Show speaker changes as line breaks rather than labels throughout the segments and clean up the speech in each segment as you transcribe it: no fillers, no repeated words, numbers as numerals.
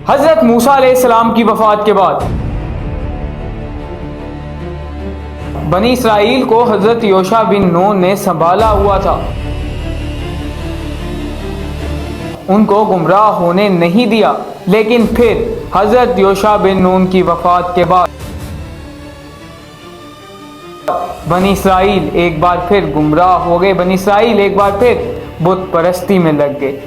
حضرت موسیٰ علیہ السلام کی وفات کے بعد بنی اسرائیل کو حضرت یوشع بن نون نے سنبھالا ہوا تھا، ان کو گمراہ ہونے نہیں دیا، لیکن پھر حضرت یوشع بن نون کی وفات کے بعد بنی اسرائیل ایک بار پھر گمراہ ہو گئے، بنی اسرائیل ایک بار پھر بت پرستی میں لگ گئے۔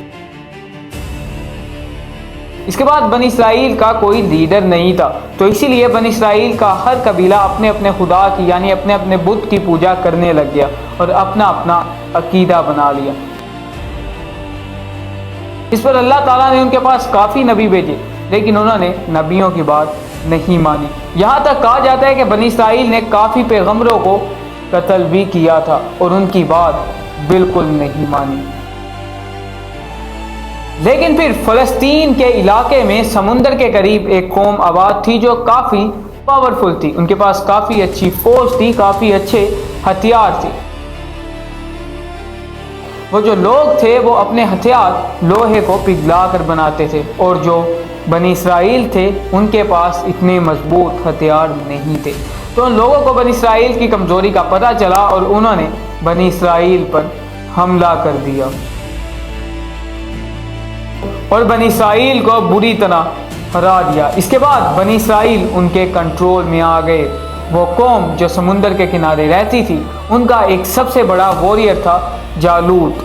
اس کے بعد بنی اسرائیل کا کوئی لیڈر نہیں تھا، تو اسی لیے بنی اسرائیل کا ہر قبیلہ اپنے اپنے خدا کی یعنی اپنے اپنے بت کی پوجا کرنے لگ گیا اور اپنا اپنا عقیدہ بنا لیا۔ اس پر اللہ تعالیٰ نے ان کے پاس کافی نبی بھیجے، لیکن انہوں نے نبیوں کی بات نہیں مانی۔ یہاں تک کہا جاتا ہے کہ بنی اسرائیل نے کافی پیغمبروں کو قتل بھی کیا تھا اور ان کی بات بالکل نہیں مانی۔ لیکن پھر فلسطین کے علاقے میں سمندر کے قریب ایک قوم آباد تھی جو کافی پاورفل تھی، ان کے پاس کافی اچھی فوج تھی، کافی اچھے ہتھیار تھے۔ وہ جو لوگ تھے وہ اپنے ہتھیار لوہے کو پگھلا کر بناتے تھے، اور جو بنی اسرائیل تھے ان کے پاس اتنے مضبوط ہتھیار نہیں تھے۔ تو ان لوگوں کو بنی اسرائیل کی کمزوری کا پتہ چلا اور انہوں نے بنی اسرائیل پر حملہ کر دیا اور بنی اسرائیل کو بری طرح ہرا دیا۔ اس کے بعد بنی اسرائیل ان کے کنٹرول میں آ گئے۔ وہ قوم جو سمندر کے کنارے رہتی تھی، ان کا ایک سب سے بڑا واریر تھا جالوت۔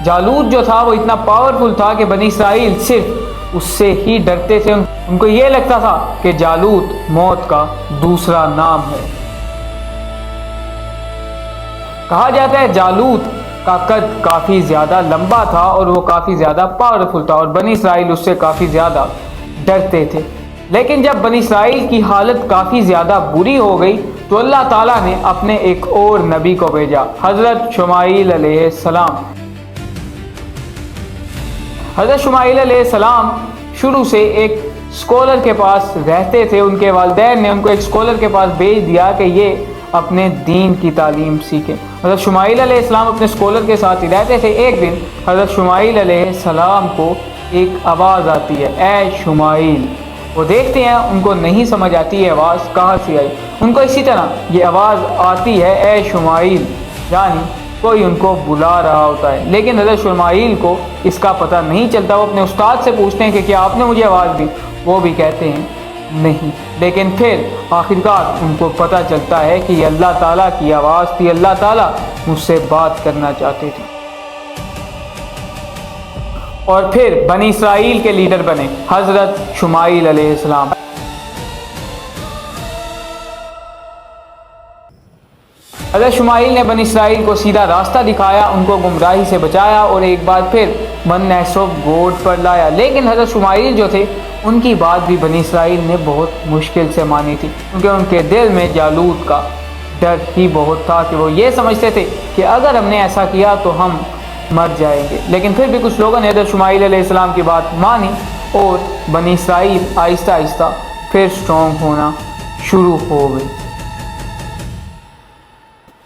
جالوت جو تھا وہ اتنا پاورفل تھا کہ بنی اسرائیل صرف اس سے ہی ڈرتے تھے۔ ان کو یہ لگتا تھا کہ جالوت موت کا دوسرا نام ہے۔ کہا جاتا ہے جالوت کا قد کافی زیادہ لمبا تھا اور وہ کافی زیادہ پاورفل تھا، اور بنی اسرائیل اس سے کافی زیادہ ڈرتے تھے۔ لیکن جب بنی اسرائیل کی حالت کافی زیادہ بری ہو گئی تو اللہ تعالیٰ نے اپنے ایک اور نبی کو بھیجا، حضرت شمائیل علیہ السلام۔ حضرت شمائیل علیہ السلام شروع سے ایک اسکالر کے پاس رہتے تھے۔ ان کے والدین نے ان کو ایک اسکالر کے پاس بھیج دیا کہ یہ اپنے دین کی تعلیم سیکھیں۔ حضرت شمائیل علیہ السلام اپنے اسکالر کے ساتھ ہی رہتے تھے۔ ایک دن حضرت شمائیل علیہ السلام کو ایک آواز آتی ہے، اے شمائیل۔ وہ دیکھتے ہیں، ان کو نہیں سمجھ آتی ہے آواز کہاں سے آئی۔ ان کو اسی طرح یہ آواز آتی ہے، اے شمائیل، یعنی کوئی ان کو بلا رہا ہوتا ہے، لیکن حضرت شمائیل کو اس کا پتہ نہیں چلتا۔ وہ اپنے استاد سے پوچھتے ہیں کہ کیا آپ نے مجھے آواز دی؟ وہ بھی کہتے ہیں نہیں، لیکن پھر آخرکار ان کو پتہ چلتا ہے کہ یہ اللہ تعالیٰ کی آواز تھی، اللہ تعالیٰ مجھ سے بات کرنا چاہتے تھے۔ اور پھر بنی اسرائیل کے لیڈر بنے حضرت شمائیل علیہ السلام۔ حضرت شمائیل نے بنی اسرائیل کو سیدھا راستہ دکھایا، ان کو گمراہی سے بچایا اور ایک بار پھر منحص گوڈ پر لایا۔ لیکن حضرت شمائیل جو تھے ان کی بات بھی بنی اسرائیل نے بہت مشکل سے مانی تھی، کیونکہ ان کے دل میں جالوت کا ڈر ہی بہت تھا کہ وہ یہ سمجھتے تھے کہ اگر ہم نے ایسا کیا تو ہم مر جائیں گے۔ لیکن پھر بھی کچھ لوگوں نے حضرت شمائیل علیہ السلام کی بات مانی اور بنی اسرائیل آہستہ آہستہ پھر اسٹرانگ ہونا شروع ہو گئی۔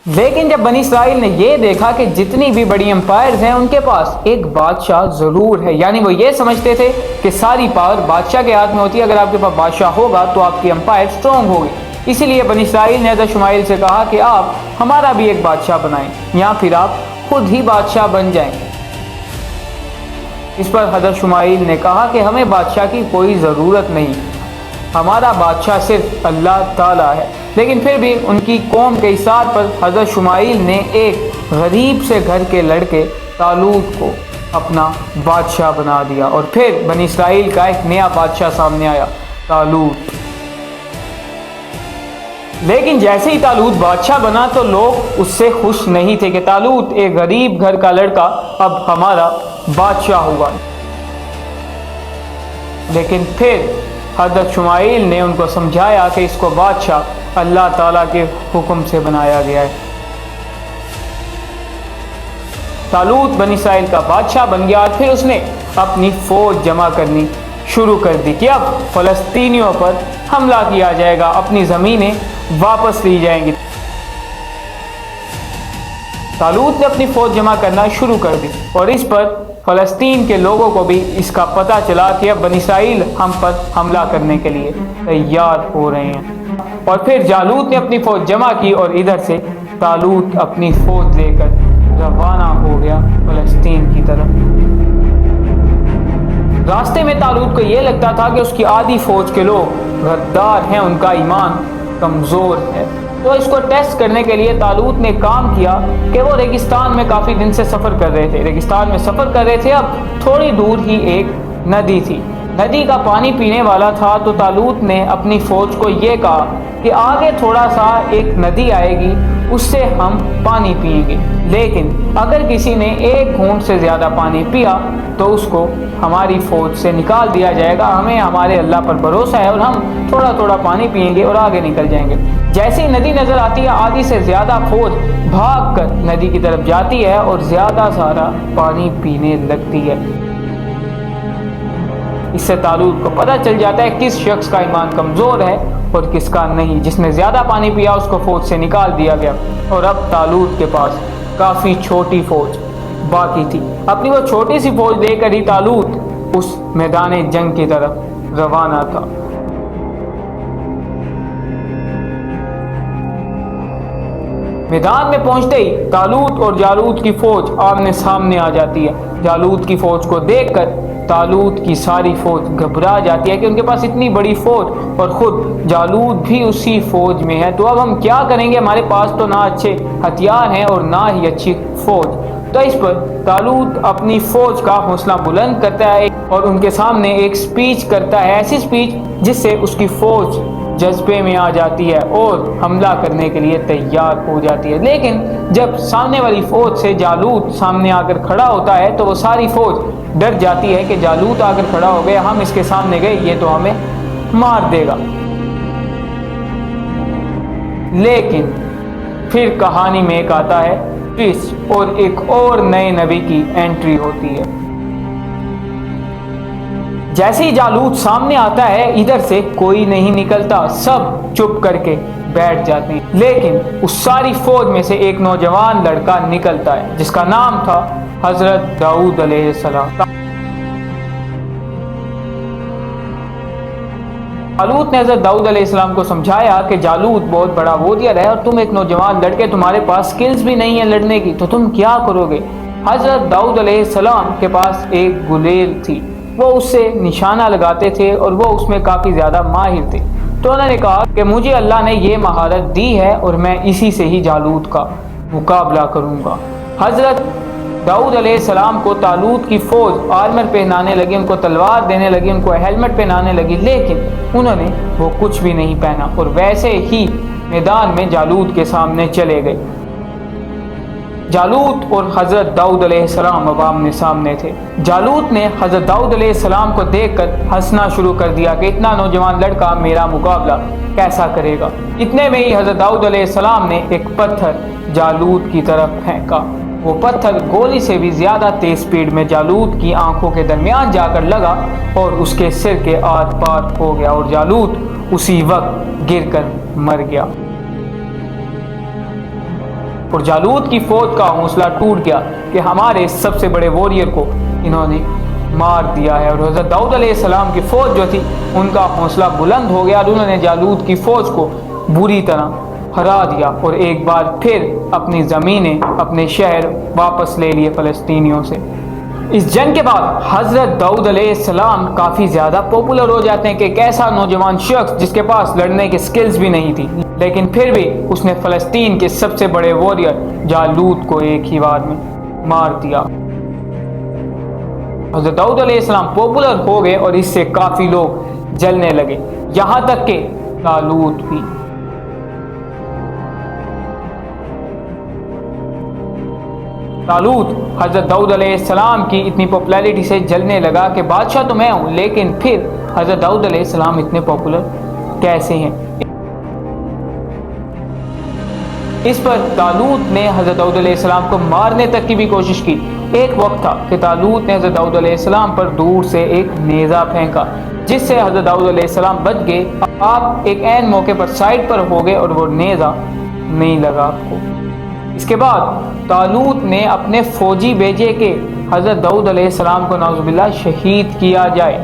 لیکن جب بنی اسرائیل نے یہ دیکھا کہ جتنی بھی بڑی امپائرز ہیں ان کے پاس ایک بادشاہ ضرور ہے، یعنی وہ یہ سمجھتے تھے کہ ساری پاور بادشاہ کے ہاتھ میں ہوتی ہے، اگر آپ کے پاس بادشاہ ہوگا تو آپ کی امپائر اسٹرانگ ہوگی۔ اسی لیے بنی اسرائیل نے حضرت شمائیل سے کہا کہ آپ ہمارا بھی ایک بادشاہ بنائیں یا پھر آپ خود ہی بادشاہ بن جائیں۔ اس پر حضرت شمائیل نے کہا کہ ہمیں بادشاہ کی کوئی ضرورت نہیں، ہمارا بادشاہ صرف اللہ تعالیٰ ہے۔ لیکن پھر بھی ان کی قوم کے اصرار پر حضرت شمائیل نے ایک غریب سے گھر کے لڑکے طالوت کو اپنا بادشاہ بنا دیا، اور پھر بنی اسرائیل کا ایک نیا بادشاہ سامنے آیا، طالوت۔ لیکن جیسے ہی طالوت بادشاہ بنا تو لوگ اس سے خوش نہیں تھے کہ طالوت ایک غریب گھر کا لڑکا اب ہمارا بادشاہ ہوا۔ لیکن پھر حضرت شمائیل نے ان کو سمجھایا کہ اس کو بادشاہ اللہ تعالیٰ کے حکم سے بنایا گیا ہے۔ طالوت بنی اسرائیل کا بادشاہ بن گیا اور پھر اس نے اپنی فوج جمع کرنی شروع کر دی کہ اب فلسطینیوں پر حملہ کیا جائے گا، اپنی زمینیں واپس لی جائیں گی۔ طالوت نے اپنی فوج جمع کرنا شروع کر دی اور اس پر فلسطین کے لوگوں کو بھی اس کا پتہ چلا کہ اب بنی اسرائیل ہم پر حملہ کرنے کے لیے تیار ہو رہے ہیں، اور پھر جالوت نے اپنی فوج جمع کی اور ادھر سے طالوت اپنی فوج لے کر روانہ ہو گیا فلسطین کی طرف۔ راستے میں طالوت کو یہ لگتا تھا کہ اس کی آدھی فوج کے لوگ غدار ہیں، ان کا ایمان کمزور ہے، تو اس کو ٹیسٹ کرنے کے لیے طالوت نے کام کیا کہ وہ ریگستان میں کافی دن سے سفر کر رہے تھے، ریگستان میں سفر کر رہے تھے، اب تھوڑی دور ہی ایک ندی تھی، ندی کا پانی پینے والا تھا، تو طالوت نے اپنی فوج کو یہ کہا کہ آگے تھوڑا سا ایک ندی آئے گی، اس سے ہم پانی پئیں گے، لیکن اگر کسی نے ایک گھونٹ سے زیادہ پانی پیا تو اس کو ہماری فوج سے نکال دیا جائے گا، ہمیں ہمارے اللہ پر بھروسہ ہے اور ہم تھوڑا تھوڑا پانی پئیں گے اور آگے نکل جائیں گے۔ جیسی ندی نظر آتی ہے، آدھی سے زیادہ فوج بھاگ کر ندی کی طرف جاتی ہے اور زیادہ سارا پانی پینے لگتی ہے۔ اس سے طالوت کو پتہ چل جاتا ہے کس شخص کا ایمان کمزور ہے اور کس کا نہیں، جس نے زیادہ پانی پیا اس کو فوج سے نکال دیا گیا، اور اب طالوت کے پاس کافی چھوٹی فوج باقی تھی۔ اپنی وہ چھوٹی سی فوج لے کر ہی طالوت اس میدان جنگ کی طرف روانہ تھا۔ میدان میں پہنچتے ہی طالوت اور جالوت کی فوج آمنے سامنے آ جاتی ہے۔ جالوت کی فوج کو دیکھ کر طالوت کی ساری فوج گھبرا جاتی ہے کہ ان کے پاس اتنی بڑی فوج اور خود جالوت بھی اسی فوج میں ہے، تو اب ہم کیا کریں گے، ہمارے پاس تو نہ اچھے ہتھیار ہیں اور نہ ہی اچھی فوج۔ تو اس پر طالوت اپنی فوج کا حوصلہ بلند کرتا ہے اور ان کے سامنے ایک سپیچ کرتا ہے، ایسی سپیچ جس سے اس کی فوج جذبے میں آ جاتی ہے اور حملہ کرنے کے لیے تیار ہو جاتی ہے۔ لیکن جب سامنے والی فوج سے جالوت سامنے آ کر کھڑا ہوتا ہے تو وہ ساری فوج ڈر جاتی ہے کہ جالوت آ کر کھڑا ہو گیا، ہم اس کے سامنے گئے یہ تو ہمیں مار دے گا۔ لیکن پھر کہانی میں ایک آتا ہے ٹویسٹ، اور ایک اور نئے نبی کی انٹری ہوتی ہے۔ جیسے ہی جالوت سامنے آتا ہے ادھر سے کوئی نہیں نکلتا، سب چپ کر کے بیٹھ جاتے ہیں، لیکن اس ساری فوج میں سے ایک نوجوان لڑکا نکلتا ہے جس کا نام تھا حضرت داؤد علیہ السلام۔ جالوت نے حضرت داؤد علیہ السلام کو سمجھایا کہ جالوت بہت بڑا واریر ہے اور تم ایک نوجوان لڑکے، تمہارے پاس سکلز بھی نہیں ہیں لڑنے کی، تو تم کیا کرو گے؟ حضرت داؤد علیہ السلام کے پاس ایک گلیل تھی، وہ اس سے نشانہ لگاتے تھے اور وہ اس میں کافی زیادہ ماہر تھے، تو انہوں نے کہا کہ مجھے اللہ نے یہ مہارت دی ہے اور میں اسی سے ہی جالوت کا مقابلہ کروں گا۔ حضرت داؤد علیہ السلام کو طالوت کی فوج آرمر پہنانے لگی، ان کو تلوار دینے لگی، ان کو ہیلمٹ پہنانے لگی، لیکن انہوں نے وہ کچھ بھی نہیں پہنا اور ویسے ہی میدان میں جالوت کے سامنے چلے گئے۔ جالوت اور حضرت داؤد علیہ السلام اب آمنے سامنے تھے۔ جالوت نے حضرت داؤد علیہ السلام کو دیکھ کر ہنسنا شروع کر دیا کہ اتنا نوجوان لڑکا میرا مقابلہ کیسا کرے گا۔ اتنے میں ہی حضرت داؤد علیہ السلام نے ایک پتھر جالوت کی طرف پھینکا، وہ پتھر گولی سے بھی زیادہ تیز سپیڈ میں جالوت کی آنکھوں کے درمیان جا کر لگا اور اس کے سر کے آر پار ہو گیا اور جالوت اسی وقت گر کر مر گیا، اور جالوت کی فوج کا حوصلہ ٹوٹ گیا کہ ہمارے سب سے بڑے واریر کو انہوں نے مار دیا ہے، اور حضرت داؤد علیہ السلام کی فوج جو تھی ان کا حوصلہ بلند ہو گیا اور انہوں نے جالوت کی فوج کو بری طرح ہرا دیا اور ایک بار پھر اپنی زمینیں، اپنے شہر واپس لے لیے فلسطینیوں سے۔ اس جنگ کے بعد حضرت داؤد علیہ السلام کافی زیادہ پاپولر ہو جاتے ہیں کہ ایک ایسا نوجوان شخص جس کے پاس لڑنے کی سکلز بھی نہیں تھی، لیکن پھر بھی اس نے فلسطین کے سب سے بڑے واریر جالوت کو ایک ہی بار میں مار دیا۔ حضرت داؤد علیہ السلام پاپولر ہو گئے اور اس سے کافی لوگ جلنے لگے، یہاں تک کہ طالوت بھی۔ طالوت حضرت داؤد علیہ السلام کی اتنی پاپولیرٹی سے جلنے لگا کہ بادشاہ تو میں ہوں، لیکن پھر حضرت داؤد علیہ السلام اتنے پاپولر کیسے ہیں؟ اس پر طالوت نے حضرت داؤد علیہ السلام کو مارنے تک کی بھی کوشش کی۔ ایک وقت تھا کہ طالوت نے حضرت داؤد علیہ السلام پر دور سے ایک نیزہ پھینکا جس سے حضرت داؤد علیہ السلام بچ گئے۔ آپ ایک عین موقع پر سائڈ پر ہو گئے اور وہ نیزہ نہیں لگا آپ کو۔ اس کے بعد طالوت نے اپنے فوجی بھیجے کہ حضرت داؤد علیہ السلام کو نعوذ باللہ شہید کیا جائے،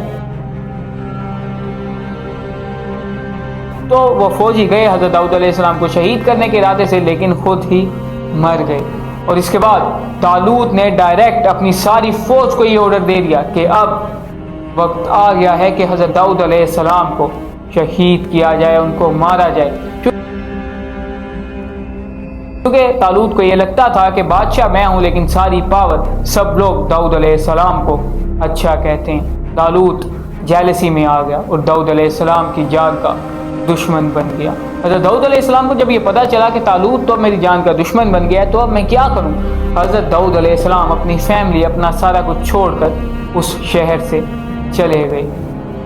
تو وہ فوجی گئے حضرت داؤد علیہ السلام کو شہید کرنے کے ارادے سے، لیکن خود ہی مر گئے۔ اور اس کے بعد طالوت نے ڈائریکٹ اپنی ساری فوج کو یہ آرڈر دے دیا کہ اب وقت آ گیا ہے کہ حضرت داؤد علیہ السلام کو شہید کیا جائے، ان کو مارا جائے، کیونکہ طالوت کو یہ لگتا تھا کہ بادشاہ میں ہوں لیکن ساری پاور سب لوگ داؤد علیہ السلام کو اچھا کہتے ہیں۔ طالوت جیلسی میں آ گیا اور داؤد علیہ السلام کی جان کا دشمن بن گیا۔ حضرت داؤد علیہ السلام کو جب یہ پتا چلا کہ طالوت تو اب میری جان کا دشمن بن گیا ہے، تو اب میں کیا کروں؟ حضرت داؤد علیہ السلام اپنی فیملی، اپنا سارا کچھ چھوڑ کر اس شہر سے چلے گئے۔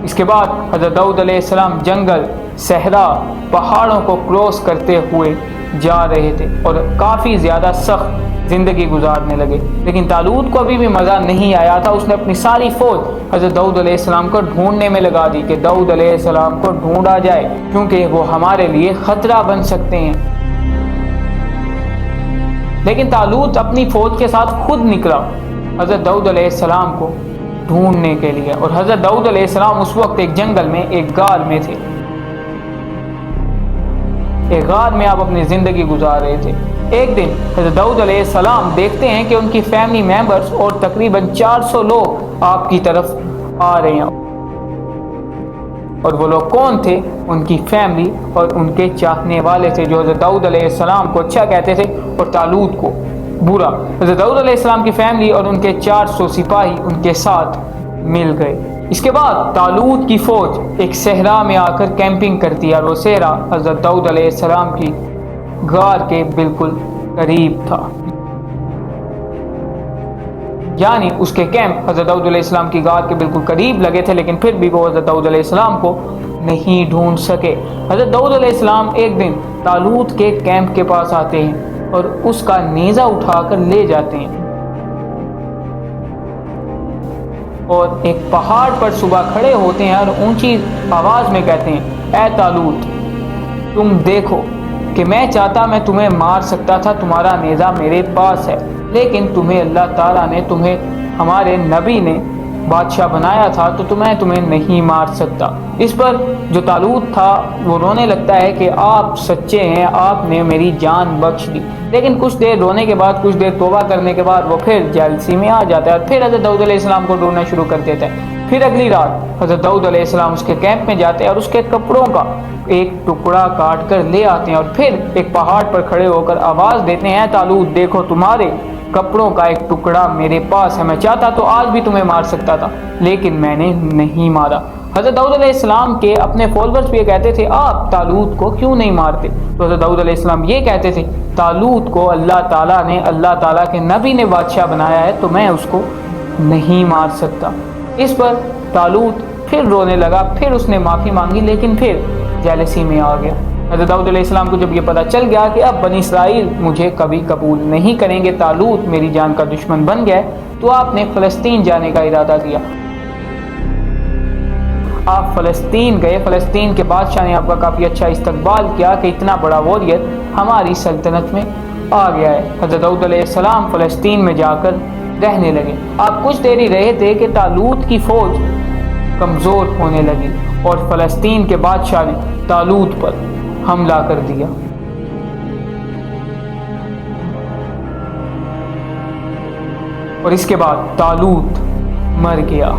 اس کے بعد حضرت داؤد علیہ السلام جنگل، صحرا، پہاڑوں کو کراس کرتے ہوئے جا رہے تھے اور کافی زیادہ سخت زندگی گزارنے لگے، لیکن طالوت کو ابھی بھی مزہ نہیں آیا تھا۔ اس نے اپنی ساری فوج حضرت داؤد علیہ السلام کو ڈھونڈنے میں لگا دی کہ داؤد علیہ السلام کو ڈھونڈا جائے، کیونکہ وہ ہمارے لیے خطرہ بن سکتے ہیں۔ لیکن طالوت اپنی فوج کے ساتھ خود نکلا حضرت داؤد علیہ السلام کو ڈھونڈنے کے لیے، اور حضرت داؤد علیہ السلام اس وقت ایک جنگل میں، ایک غار میں تھے، ایک غار میں آپ اپنی زندگی گزار رہے تھے۔ ایک دن حضرت داؤد علیہ السلام دیکھتے ہیں کہ ان کی فیملی ممبرز اور تقریباً 400 لوگ آپ کی طرف آ رہے ہیں، اور وہ لوگ کون تھے؟ ان کی فیملی اور ان کے چاہنے والے تھے، جو حضرت داؤد علیہ السلام کو اچھا کہتے تھے اور طالوت کو برا۔ حضرت داؤد علیہ السلام کی فیملی اور ان کے 400 سپاہی ان کے ساتھ مل گئے۔ اس کے بعد طالوت کی فوج ایک صحرا میں آ کر کیمپنگ کرتی ہے، اور وہ صحرا حضرت داؤد علیہ السلام کی غار کے بالکل قریب تھا، یعنی اس کے کیمپ حضرت داؤد علیہ السلام کی غار کے بالکل قریب لگے تھے، لیکن پھر بھی وہ حضرت داؤد علیہ السلام کو نہیں ڈھونڈ سکے۔ حضرت داؤد علیہ السلام ایک دن طالوت کے کیمپ کے پاس آتے ہیں اور اس کا نیزہ اٹھا کر لے جاتے ہیں، اور ایک پہاڑ پر صبح کھڑے ہوتے ہیں اور اونچی آواز میں کہتے ہیں، اے طالوت، تم دیکھو کہ میں چاہتا میں تمہیں مار سکتا تھا، تمہارا نیزہ میرے پاس ہے، لیکن تمہیں اللہ تعالیٰ نے، تمہیں ہمارے نبی نے بادشاہ بنایا تھا، تو تمہیں نہیں مار سکتا۔ اس پر جو طالوت تھا وہ رونے لگتا ہے کہ آپ سچے ہیں، آپ نے میری جان بخش دی، لیکن کچھ دیر رونے کے بعد، کچھ دیر توبہ کرنے کے بعد وہ پھر جیلسی میں آ جاتا ہے اور پھر حضرت داؤد علیہ السلام کو ڈھونڈنا شروع کر دیتا ہے۔ پھر اگلی رات حضرت داؤد علیہ السلام اس کے کیمپ میں جاتے ہیں اور اس کے کپڑوں کا ایک ٹکڑا کاٹ کر لے آتے ہیں، اور پھر ایک پہاڑ پر کھڑے ہو کر آواز دیتے ہیں، اے طالوت، دیکھو تمہارے کپڑوں کا ایک ٹکڑا میرے پاس ہے، میں چاہتا تو آج بھی تمہیں مار سکتا تھا، لیکن میں نے نہیں مارا۔ حضرت داؤد علیہ السلام کے اپنے فالوورز بھی یہ کہتے تھے، آپ طالوت کو کیوں نہیں مارتے؟ تو حضرت داؤد علیہ السلام یہ کہتے تھے، طالوت کو اللہ تعالیٰ کے نبی نے بادشاہ بنایا ہے، تو میں اس کو نہیں مار سکتا۔ اس پر طالوت پھر رونے لگا، پھر اس نے معافی مانگی، لیکن پھر جیلسی میں آ گیا۔ حضرت داؤد علیہ السلام کو جب یہ پتہ چل گیا کہ اب بنی اسرائیل مجھے کبھی قبول نہیں کریں گے، طالوت میری جان کا دشمن بن گیا ہے، تو آپ نے فلسطین جانے کا ارادہ کیا۔ آپ فلسطین گئے، فلسطین کے بادشاہ نے آپ کا کافی اچھا استقبال کیا کہ اتنا بڑا واریر ہماری سلطنت میں آ گیا ہے۔ حضرت داؤد علیہ السلام فلسطین میں جا کر رہنے لگے۔ آپ کچھ دیر ہی رہے تھے کہ طالوت کی فوج کمزور ہونے لگی اور فلسطین کے بادشاہ نے طالوت پر حملہ کر دیا۔ اور اس کے بعد طالوت مر گیا۔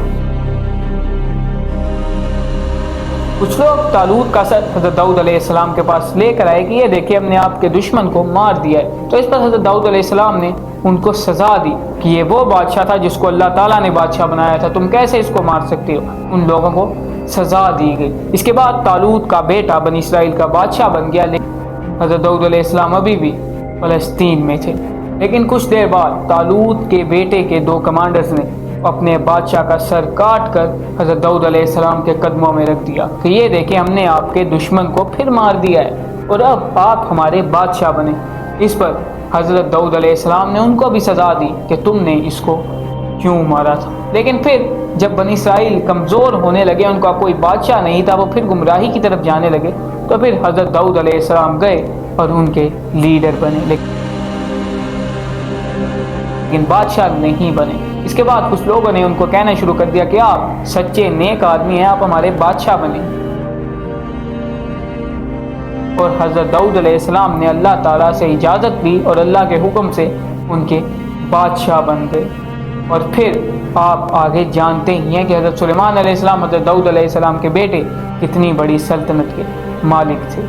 کچھ لوگ طالوت کا سر حضرت داؤد علیہ السلام کے پاس لے کر آئے کہ یہ دیکھیں ہم نے آپ کے دشمن کو مار دیا ہے۔ تو اس پر حضرت داؤد علیہ السلام نے ان کو سزا دی کہ یہ وہ بادشاہ تھا جس کو اللہ تعالیٰ نے بادشاہ بنایا تھا، تم کیسے اس کو مار سکتے ہو؟ ان لوگوں کو سزا دی گئی۔ اس کے بعد طالوت کا بیٹا بنی اسرائیل کا بادشاہ بن گیا، لیکن حضرت داؤد علیہ السلام ابھی بھی فلسطین میں تھے۔ لیکن کچھ دیر بعد طالوت کے بیٹے کے 2 کمانڈرز نے اپنے بادشاہ کا سر کاٹ کر حضرت داؤد علیہ السلام کے قدموں میں رکھ دیا کہ یہ دیکھیں ہم نے آپ کے دشمن کو پھر مار دیا ہے اور اب آپ ہمارے بادشاہ بنے۔ اس پر حضرت داؤد علیہ السلام نے ان کو بھی سزا دی کہ تم نے اس کو کیوں مارا تھا۔ لیکن پھر جب بنی اسرائیل کمزور ہونے لگے، ان کا کوئی بادشاہ نہیں تھا، وہ پھر گمراہی کی طرف جانے لگے، تو پھر حضرت داؤد علیہ السلام گئے اور ان کے لیڈر بنے۔ لیکن بادشاہ نہیں بنے۔ اس کے بعد کچھ لوگوں نے ان کو کہنا شروع کر دیا کہ آپ سچے نیک آدمی ہیں، آپ ہمارے بادشاہ بنیں۔ اور حضرت داؤد علیہ السلام نے اللہ تعالیٰ سے اجازت لی اور اللہ کے حکم سے ان کے بادشاہ بن گئے۔ اور پھر آپ آگے جانتے ہی ہیں کہ حضرت سلیمان علیہ السلام حضرت داؤد علیہ السلام کے بیٹے کتنی بڑی سلطنت کے مالک تھے۔